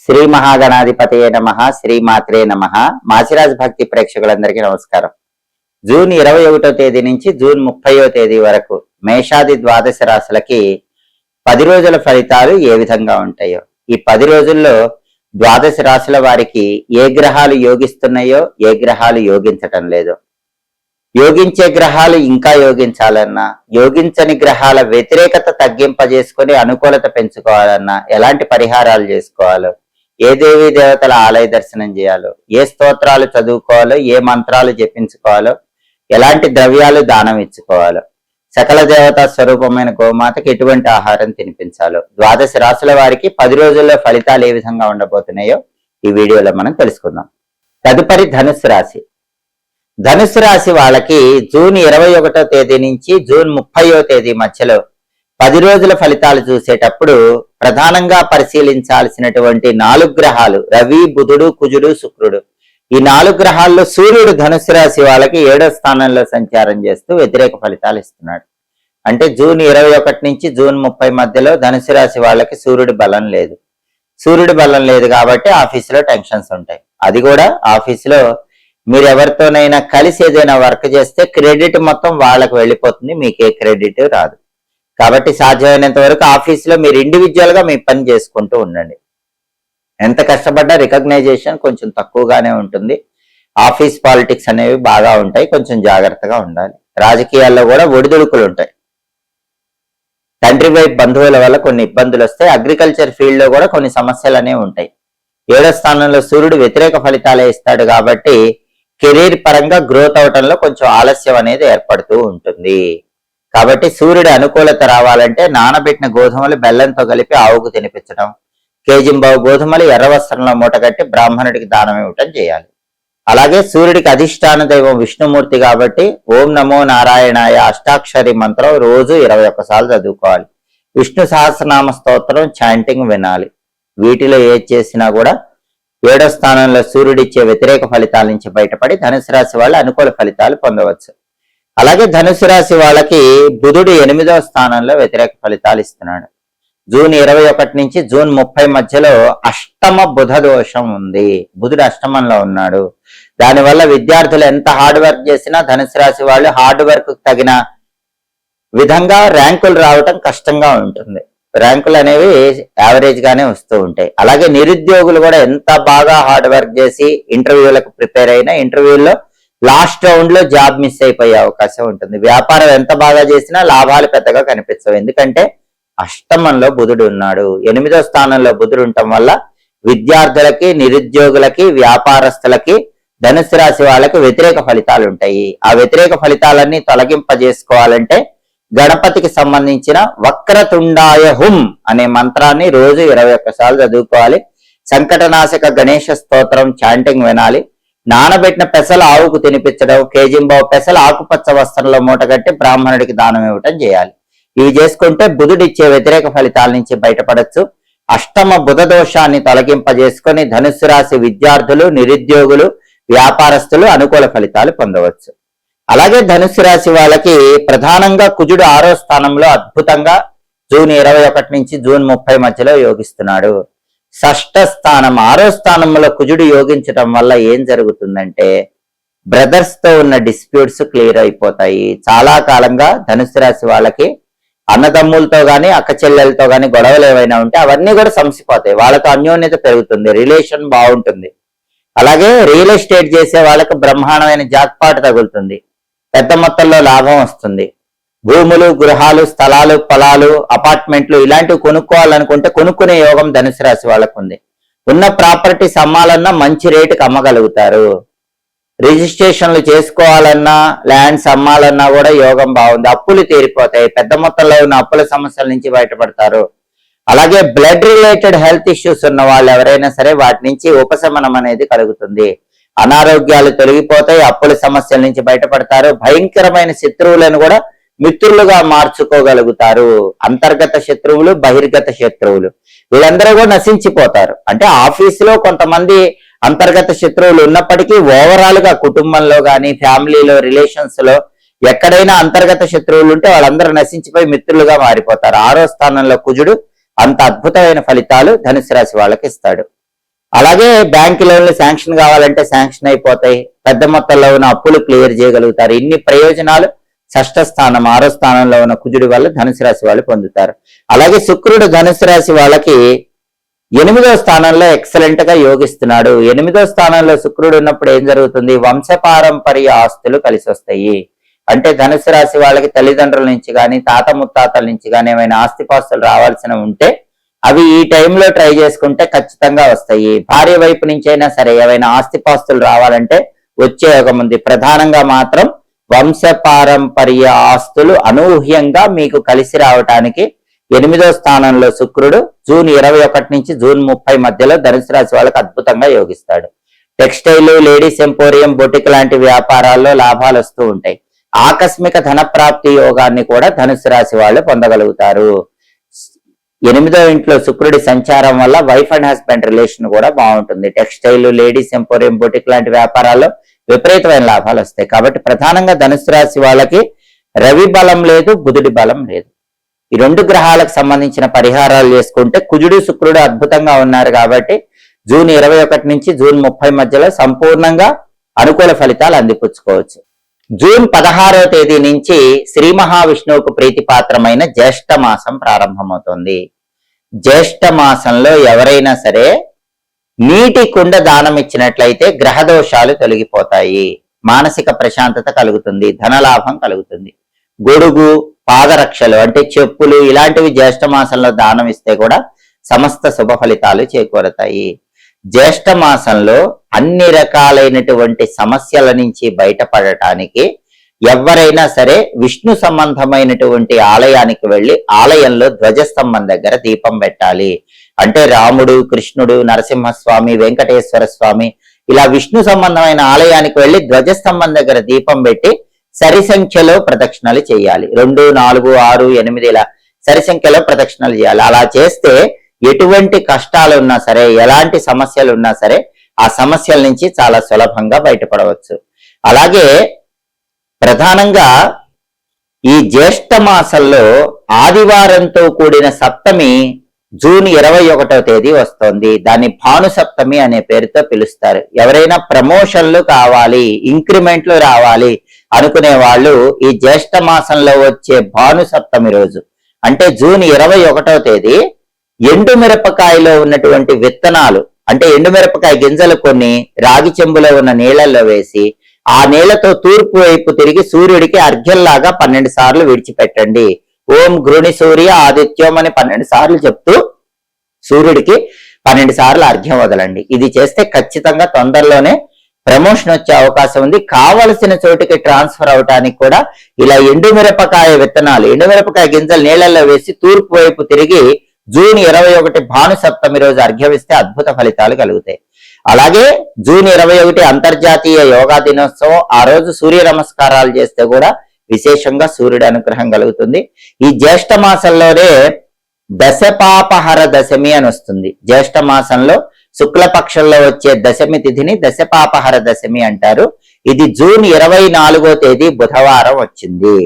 శ్రీ మహాగణాధిపతయే నమః, శ్రీమాత్రే నమః. మాచిరాజ్ భక్తి ప్రేక్షకులందరికీ నమస్కారం. జూన్ 21వ తేదీ నుంచి జూన్ 30వ తేదీ వరకు మేషాది ద్వాదశ రాశులకి 10 రోజుల ఫలితాలు ఏ విధంగా ఉంటాయో, ఈ 10 రోజుల్లో ద్వాదశ రాశుల వారికి ఏ గ్రహాలు యోగిస్తున్నాయో, ఏ గ్రహాలు యోగించటం లేదో, యోగించే గ్రహాలు ఇంకా యోగించాలన్నా, యోగించని గ్రహాల వ్యతిరేకత తగ్గింపజేసుకొని అనుకూలత పెంచుకోవాలన్నా ఎలాంటి పరిహారాలు చేసుకోవాలో, ఏ దేవీ దేవతల ఆలయ దర్శనం చేయాలో, ఏ స్తోత్రాలు చదువుకోవాలో, ఏ మంత్రాలు జపించుకోవాలో, ఎలాంటి ద్రవ్యాలు దానం ఇచ్చుకోవాలో, సకల దేవతా స్వరూపమైన గోమాతకి ఎటువంటి ఆహారం తినిపించాలో, ద్వాదశ రాశుల వారికి 10 రోజుల్లో ఫలితాలు ఏ విధంగా ఉండబోతున్నాయో ఈ వీడియోలో మనం తెలుసుకుందాం. తదుపరి ధనుస్సు రాశి. ధనుస్సు రాశి వాళ్ళకి జూన్ 21వ తేదీ నుంచి జూన్ 30వ తేదీ మధ్యలో 10 రోజుల ఫలితాలు చూసేటప్పుడు ప్రధానంగా పరిశీలించాల్సినటువంటి 4 గ్రహాలు రవి, బుధుడు, కుజుడు, శుక్రుడు. ఈ 4 గ్రహాల్లో సూర్యుడు ధనుస్సు రాశి వాళ్ళకి 7వ స్థానంలో సంచారం చేస్తూ వ్యతిరేక ఫలితాలు ఇస్తున్నాడు. అంటే జూన్ 21 నుంచి జూన్ 30 మధ్యలో ధనుస్సు రాశి వాళ్ళకి సూర్యుడి బలం లేదు. సూర్యుడి బలం లేదు కాబట్టి ఆఫీసులో టెన్షన్స్ ఉంటాయి. అది కూడా ఆఫీసులో మీరు ఎవరితోనైనా కలిసి ఏదైనా వర్క్ చేస్తే క్రెడిట్ మొత్తం వాళ్ళకు వెళ్ళిపోతుంది, మీకే క్రెడిట్ రాదు. కాబట్టి సాధ్యమైనంత వరకు ఆఫీసులో మీరు ఇండివిజువల్ గా మీ పని చేసుకుంటూ ఉండండి. ఎంత కష్టపడ్డా రికగ్నైజేషన్ కొంచెం తక్కువగానే ఉంటుంది. ఆఫీస్ పాలిటిక్స్ అనేవి బాగా ఉంటాయి, కొంచెం జాగ్రత్తగా ఉండాలి. రాజకీయాల్లో కూడా ఒడిదుడుకులు ఉంటాయి. తండ్రి వైపు బంధువుల వల్ల కొన్ని ఇబ్బందులు వస్తాయి. అగ్రికల్చర్ ఫీల్డ్ లో కూడా కొన్ని సమస్యలు అనేవి ఉంటాయి. 7వ స్థానంలో సూర్యుడు వ్యతిరేక ఫలితాలే ఇస్తాడు కాబట్టి కెరీర్ పరంగా గ్రోత్ అవటంలో కొంచెం ఆలస్యం అనేది ఏర్పడుతూ ఉంటుంది. కాబట్టి సూర్యుడి అనుకూలత రావాలంటే నానబెట్టిన గోధుమలు బెల్లంతో కలిపి ఆవుకు తినిపించడం, కేజింబావు గోధుమలు ఎర్ర వస్త్రంలో మూటగట్టి బ్రాహ్మణుడికి దానం ఇవ్వటం చేయాలి. అలాగే సూర్యుడికి అధిష్టాన దైవం విష్ణుమూర్తి కాబట్టి ఓం నమో నారాయణాయ అష్టాక్షరి మంత్రం రోజు 21 సార్లు చదువుకోవాలి. విష్ణు సహస్రనామ స్తోత్రం చాంటింగ్ వినాలి. వీటిలో ఏది చేసినా కూడా 7వ స్థానంలో సూర్యుడిచ్చే వ్యతిరేక ఫలితాల నుంచి బయటపడి ధనుసు రాశి వాళ్ళు అనుకూల ఫలితాలు పొందవచ్చు. అలాగే ధనుసు రాశి వాళ్ళకి బుధుడు 8వ స్థానంలో వ్యతిరేక ఫలితాలు ఇస్తున్నాడు. జూన్ 21 నుంచి జూన్ 30 మధ్యలో అష్టమ బుధ దోషం ఉంది. బుధుడు అష్టమంలో ఉన్నాడు. దానివల్ల విద్యార్థులు ఎంత హార్డ్ వర్క్ చేసినా ధనుసు రాశి వాళ్ళు హార్డ్ వర్క్ తగిన విధంగా ర్యాంకులు రావటం కష్టంగా ఉంటుంది. ర్యాంకులు అనేవి యావరేజ్ గానే వస్తూ ఉంటాయి. అలాగే నిరుద్యోగులు కూడా ఎంత బాగా హార్డ్ వర్క్ చేసి ఇంటర్వ్యూలకు ప్రిపేర్ అయినా ఇంటర్వ్యూల్లో లాస్ట్ రౌండ్ లో జాబ్ మిస్ అయిపోయే అవకాశం ఉంటుంది. వ్యాపారం ఎంత బాగా చేసినా లాభాలు పెద్దగా కనిపించవు. ఎందుకంటే అష్టమంలో బుధుడు ఉన్నాడు. 8వ స్థానంలో బుధుడు ఉండటం వల్ల విద్యార్థులకి, నిరుద్యోగులకి, వ్యాపారస్తులకి, ధనుసు రాశి వాళ్ళకి వ్యతిరేక ఫలితాలు ఉంటాయి. ఆ వ్యతిరేక ఫలితాలన్నీ తొలగింపజేసుకోవాలంటే గణపతికి సంబంధించిన వక్రతుండాయ హుం అనే మంత్రాన్ని రోజు 21 సార్లు చదువుకోవాలి. సంకటనాశక గణేష స్తోత్రం చాంటింగ్ వినాలి. నానబెట్టిన పెసలు ఆవుకు తినిపించడం, కేజింబావు పెసలు ఆకుపచ్చ వస్త్రంలో మూటగట్టి బ్రాహ్మణుడికి దానం ఇవ్వటం చేయాలి. ఇవి చేసుకుంటే బుధుడిచ్చే వ్యతిరేక ఫలితాల నుంచి బయటపడచ్చు. అష్టమ బుధ దోషాన్ని తొలగింపజేసుకొని ధనుస్సు రాశి విద్యార్థులు, నిరుద్యోగులు, వ్యాపారస్తులు అనుకూల ఫలితాలు పొందవచ్చు. అలాగే ధనుస్సు రాశి వాళ్ళకి ప్రధానంగా కుజుడు 6వ స్థానంలో అద్భుతంగా జూన్ 21 నుంచి జూన్ 30 మధ్యలో యోగిస్తున్నాడు. షష్ఠ స్థానం 6వ స్థానంలో కుజుడు యోగించడం వల్ల ఏం జరుగుతుందంటే బ్రదర్స్ తో ఉన్న డిస్ప్యూట్స్ క్లియర్ అయిపోతాయి. చాలా కాలంగా ధనుస్సు రాశి వాళ్ళకి అన్నదమ్ములతో గాని, అక్క చెల్లెలతో గాని గొడవలు ఏవైనా ఉంటే అవన్నీ కూడా సంసిపోతాయి. వాళ్ళకు అన్యోన్యత పెరుగుతుంది, రిలేషన్ బాగుంటుంది. అలాగే రియల్ ఎస్టేట్ చేసే వాళ్ళకు బ్రహ్మాండమైన జాక్పాట్ తగులుతుంది, పెద్ద మొత్తంలో లాభం వస్తుంది. భూములు, గృహాలు, స్థలాలు, పొలాలు, అపార్ట్మెంట్లు ఇలాంటివి కొనుక్కోవాలనుకుంటే కొనుక్కునే యోగం ధనుసు రాశి వాళ్ళకు ఉంది. ఉన్న ప్రాపర్టీస్ అమ్మాలన్నా మంచి రేటుకి అమ్మగలుగుతారు. రిజిస్ట్రేషన్లు చేసుకోవాలన్నా, ల్యాండ్స్ అమ్మాలన్నా కూడా యోగం బాగుంది. అప్పులు తీరిపోతాయి, పెద్ద మొత్తంలో ఉన్న అప్పుల సమస్యల నుంచి బయటపడతారు. అలాగే బ్లడ్ రిలేటెడ్ హెల్త్ ఇష్యూస్ ఉన్న వాళ్ళు ఎవరైనా సరే వాటి నుంచి ఉపశమనం అనేది కలుగుతుంది. అనారోగ్యాలు తొలగిపోతాయి, అప్పుల సమస్యల నుంచి బయటపడతారు. భయంకరమైన శత్రువులను కూడా మిత్రులుగా మార్చుకోగలుగుతారు. అంతర్గత శత్రువులు, బహిర్గత శత్రువులు వీళ్ళందరూ కూడా నశించిపోతారు. అంటే ఆఫీసులో కొంతమంది అంతర్గత శత్రువులు ఉన్నప్పటికీ ఓవరాల్ గా కుటుంబంలో గాని, ఫ్యామిలీలో, రిలేషన్స్ లో ఎక్కడైనా అంతర్గత శత్రువులు ఉంటే వాళ్ళందరూ నశించిపోయి మిత్రులుగా మారిపోతారు. 6వ స్థానంలో కుజుడు అంత అద్భుతమైన ఫలితాలు ధనుసు రాశి వాళ్ళకి ఇస్తాడు. అలాగే బ్యాంక్ లోన్లు శాంక్షన్ కావాలంటే శాంక్షన్ అయిపోతాయి, పెద్ద మొత్తంలో ఉన్న అప్పులు క్లియర్ చేయగలుగుతారు. ఇన్ని ప్రయోజనాలు షష్ఠ స్థానం 6వ స్థానంలో ఉన్న కుజుడి వల్ల ధనుసు రాశి వాళ్ళు పొందుతారు. అలాగే శుక్రుడు ధనుసు రాశి వాళ్ళకి 8వ స్థానంలో ఎక్సలెంట్ గా యోగిస్తున్నాడు. 8వ స్థానంలో శుక్రుడు ఉన్నప్పుడు ఏం జరుగుతుంది? వంశపారంపర్య ఆస్తులు కలిసి వస్తాయి. అంటే ధనుసు రాశి వాళ్ళకి తల్లిదండ్రుల నుంచి కానీ తాత ముత్తాతల నుంచి కానీ ఏమైనా ఆస్తిపాస్తులు రావాల్సిన ఉంటే అవి ఈ టైంలో ట్రై చేసుకుంటే ఖచ్చితంగా వస్తాయి. భార్య వైపు నుంచి అయినా సరే ఏమైనా ఆస్తిపాస్తులు రావాలంటే వచ్చే యోగం ఉంది. ప్రధానంగా మాత్రం వంశపారంపర్య ఆస్తులు అనూహ్యంగా మీకు కలిసి రావటానికి 8వ స్థానంలో శుక్రుడు జూన్ 21 నుంచి జూన్ 30 మధ్యలో ధనుసు రాశి వాళ్ళకి అద్భుతంగా యోగిస్తాడు. టెక్స్టైల్, లేడీస్ ఎంపోరియం, బొటిక్ లాంటి వ్యాపారాల్లో లాభాలు వస్తూ ఉంటాయి. ఆకస్మిక ధన ప్రాప్తి యోగాన్ని కూడా ధనుసు రాశి వాళ్ళు పొందగలుగుతారు. 8వ ఇంట్లో శుక్రుడి సంచారం వల్ల వైఫ్ అండ్ హస్బెండ్ రిలేషన్ కూడా బాగుంటుంది. టెక్స్టైల్, లేడీస్ ఎంపోరియం, బొటిక్ లాంటి వ్యాపారాల్లో విపరీతమైన లాభాలు వస్తాయి. కాబట్టి ప్రధానంగా ధనుసు రాశి వాళ్ళకి రవి బలం లేదు, బుధుడి బలం లేదు. ఈ 2 గ్రహాలకు సంబంధించిన పరిహారాలు చేసుకుంటే కుజుడు శుక్రుడు అద్భుతంగా ఉన్నారు కాబట్టి జూన్ 21 నుంచి జూన్ 30 మధ్యలో సంపూర్ణంగా అనుకూల ఫలితాలు అందిపుచ్చుకోవచ్చు. జూన్ 16వ తేదీ నుంచి శ్రీ మహావిష్ణువుకు ప్రీతిపాత్రమైన జ్యేష్ఠ మాసం ప్రారంభమవుతుంది. జ్యేష్ఠ మాసంలో ఎవరైనా సరే నీటి కుండ దానం ఇచ్చినట్లయితే గ్రహ దోషాలు తొలగిపోతాయి, మానసిక ప్రశాంతత కలుగుతుంది, ధనలాభం కలుగుతుంది. గొడుగు, పాదరక్షలు అంటే చెప్పులు ఇలాంటివి జ్యేష్ఠ మాసంలో దానం ఇస్తే కూడా సమస్త శుభ ఫలితాలు చేకూరతాయి. జ్యేష్ఠ మాసంలో అన్ని రకాలైనటువంటి సమస్యల నుంచి బయటపడటానికి ఎవరైనా సరే విష్ణు సంబంధమైనటువంటి ఆలయానికి వెళ్లి ఆలయంలో ధ్వజస్తంభం దగ్గర దీపం పెట్టాలి. అంటే రాముడు, కృష్ణుడు, నరసింహస్వామి, వెంకటేశ్వర స్వామి ఇలా విష్ణు సంబంధమైన ఆలయానికి వెళ్లి ధ్వజస్తంభం దగ్గర దీపం పెట్టి సరి సంఖ్యలో ప్రదక్షిణలు చేయాలి. 2, 4, 6, 8 ఇలా సరి సంఖ్యలో ప్రదక్షిణలు చేయాలి. అలా చేస్తే ఎటువంటి కష్టాలు ఉన్నా సరే, ఎలాంటి సమస్యలు ఉన్నా సరే ఆ సమస్యల నుంచి చాలా సులభంగా బయటపడవచ్చు. అలాగే ప్రధానంగా ఈ జ్యేష్ఠ మాసంలో ఆదివారంతో కూడిన సప్తమి జూన్ 21వ తేదీ వస్తోంది. దాన్ని భాను సప్తమి అనే పేరుతో పిలుస్తారు. ఎవరైనా ప్రమోషన్లు కావాలి, ఇంక్రిమెంట్లు రావాలి అనుకునే వాళ్ళు ఈ జ్యేష్ఠ మాసంలో వచ్చే భాను సప్తమి రోజు అంటే జూన్ 21వ తేదీ ఎండు మిరపకాయలో ఉన్నటువంటి విత్తనాలు అంటే ఎండుమిరపకాయ గింజలు కొన్ని రాగి చెంబులో ఉన్న నీళ్లలో వేసి ఆ నీళ్లతో తూర్పు వైపు తిరిగి సూర్యుడికి అర్ఘ్యంలాగా 12 సార్లు విడిచిపెట్టండి. ఓం గృణి సూర్య ఆదిత్యం అని 12 సార్లు చెప్తూ సూర్యుడికి 12 సార్లు అర్ఘ్యం వదలండి. ఇది చేస్తే ఖచ్చితంగా తొందరలోనే ప్రమోషన్ వచ్చే అవకాశం ఉంది. కావలసిన చోటికి ట్రాన్స్ఫర్ అవటానికి కూడా ఇలా ఎండుమిరపకాయ విత్తనాలు, ఎండుమిరపకాయ గింజలు నీళ్లలో వేసి తూర్పు వైపు తిరిగి జూన్ 21 భాను సప్తమి రోజు అర్ఘ్యమిస్తే అద్భుత ఫలితాలు కలుగుతాయి. అలాగే జూన్ 21 అంతర్జాతీయ యోగా దినోత్సవం. ఆ రోజు సూర్య నమస్కారాలు చేస్తే కూడా విశేషంగా సూర్యుడి అనుగ్రహం కలుగుతుంది. ఈ జ్యేష్ఠ మాసంలోనే దశపాపహర దశమి అని వస్తుంది. జ్యేష్ఠ మాసంలో శుక్లపక్షంలో వచ్చే దశమి తిథిని దశపాపహర దశమి అంటారు. ఇది జూన్ 24వ తేదీ బుధవారం వచ్చింది.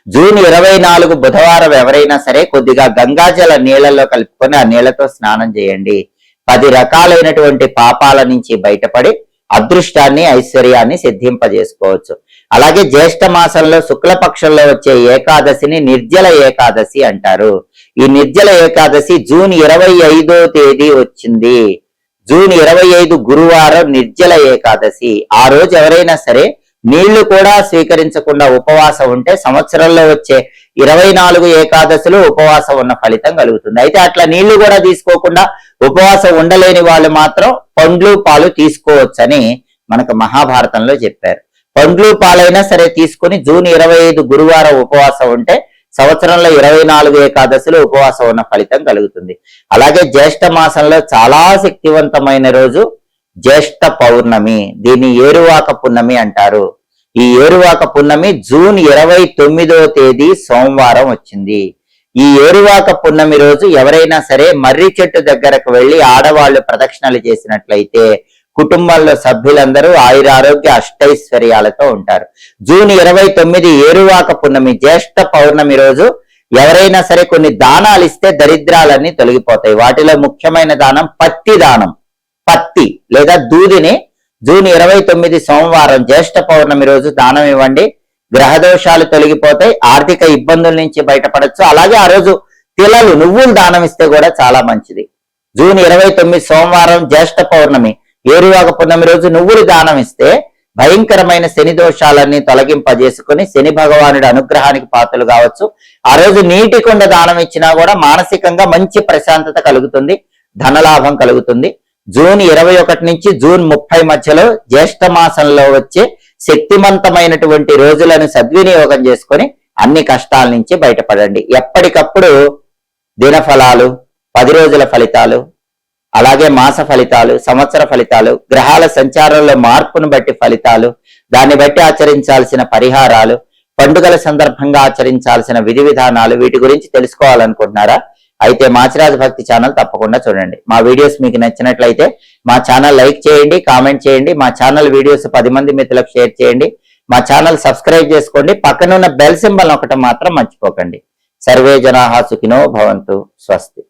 జూన్ 24 బుధవారం ఎవరైనా సరే కొద్దిగా గంగాజల నీళ్లలో కలుపుకొని ఆ నీళ్లతో స్నానం చేయండి. 10 రకాలైనటువంటి పాపాల నుంచి బయటపడి అదృష్టాన్ని, ఐశ్వర్యాన్ని సిద్ధింపజేసుకోవచ్చు. అలాగే జ్యేష్ఠ మాసంలో శుక్లపక్షంలో వచ్చే ఏకాదశిని నిర్జల ఏకాదశి అంటారు. ఈ నిర్జల ఏకాదశి జూన్ 25వ తేదీ వచ్చింది. జూన్ 25 గురువారం నిర్జల ఏకాదశి. ఆ రోజు ఎవరైనా సరే నీళ్లు కూడా స్వీకరించకుండా ఉపవాసం ఉంటే సంవత్సరంలో వచ్చే 24 ఏకాదశులు ఉపవాసం ఉన్న ఫలితం కలుగుతుంది. అయితే అట్లా నీళ్లు కూడా తీసుకోకుండా ఉపవాసం ఉండలేని వాళ్ళు మాత్రం పండ్లు, పాలు తీసుకోవచ్చని మనకు మహాభారతంలో చెప్పారు. పండ్లు, పాలైనా సరే తీసుకుని జూన్ 25 గురువారం ఉపవాసం ఉంటే సంవత్సరంలో 24 ఏకాదశులు ఉపవాసం ఉన్న ఫలితం కలుగుతుంది. అలాగే జ్యేష్ఠ మాసంలో చాలా శక్తివంతమైన రోజు జ్యేష్ఠ పౌర్ణమి. దీన్ని ఏరువాక పున్నమి అంటారు. ఈ ఏరువాక పున్నమి జూన్ 29వ తేదీ సోమవారం వచ్చింది. ఈ ఏరువాక పున్నమి రోజు ఎవరైనా సరే మర్రి చెట్టు దగ్గరకు వెళ్లి ఆడవాళ్లు ప్రదక్షిణలు చేసినట్లయితే కుటుంబంలో సభ్యులందరూ ఆయురారోగ్య అష్టైశ్వర్యాలతో ఉంటారు. జూన్ 29 ఏరువాక పున్నమి జ్యేష్ఠ పౌర్ణమి రోజు ఎవరైనా సరే కొన్ని దానాలు ఇస్తే దరిద్రాలన్నీ తొలగిపోతాయి. వాటిలో ముఖ్యమైన దానం పత్తి దానం. పత్తి లేదా దూదిని జూన్ 29 సోమవారం జ్యేష్ఠ పౌర్ణమి రోజు దానం ఇవ్వండి. గ్రహ దోషాలు తొలగిపోతాయి, ఆర్థిక ఇబ్బందుల నుంచి బయటపడచ్చు. అలాగే ఆ రోజు తిలలు నువ్వులు దానం ఇస్తే కూడా చాలా మంచిది. జూన్ 29 సోమవారం జ్యేష్ఠ పౌర్ణమి ఏరువాక పున్నమి రోజు నువ్వులు దానం ఇస్తే భయంకరమైన శని దోషాలన్నీ తొలగింపజేసుకుని శని భగవానుడి అనుగ్రహానికి పాత్రలు కావచ్చు. ఆ రోజు నీటి కుండ దానం ఇచ్చినా కూడా మానసికంగా మంచి ప్రశాంతత కలుగుతుంది, ధనలాభం కలుగుతుంది. జూన్ 21 నుంచి జూన్ 30 మధ్యలో జ్యేష్ఠ మాసంలో వచ్చే శక్తివంతమైనటువంటి రోజులను సద్వినియోగం చేసుకొని అన్ని కష్టాల నుంచి బయటపడండి. ఎప్పటికప్పుడు దినఫలాలు, 10 రోజుల ఫలితాలు, అలాగే మాస ఫలితాలు, సంవత్సర ఫలితాలు, గ్రహాల సంచారంలో మార్పును బట్టి ఫలితాలు, దాన్ని బట్టి ఆచరించాల్సిన పరిహారాలు, పండుగల సందర్భంగా ఆచరించాల్సిన విధి విధానాలు, వీటి గురించి తెలుసుకోవాలనుకుంటున్నారా? అయితే మాచిరాజ్ భక్తి ఛానల్ తప్పకుండా చూడండి. మా వీడియోస్ మీకు నచ్చినట్లయితే మా ఛానల్ లైక్ చేయండి, కామెంట్ చేయండి. మా ఛానల్ వీడియోస్ 10 మంది మిత్రులకు షేర్ చేయండి. మా ఛానల్ సబ్స్క్రైబ్ చేసుకోండి. పక్కనున్న బెల్ సింబల్ నొక్కటం మాత్రం మర్చిపోకండి. సర్వే జనాః సుఖినో భవంతు. స్వస్తి.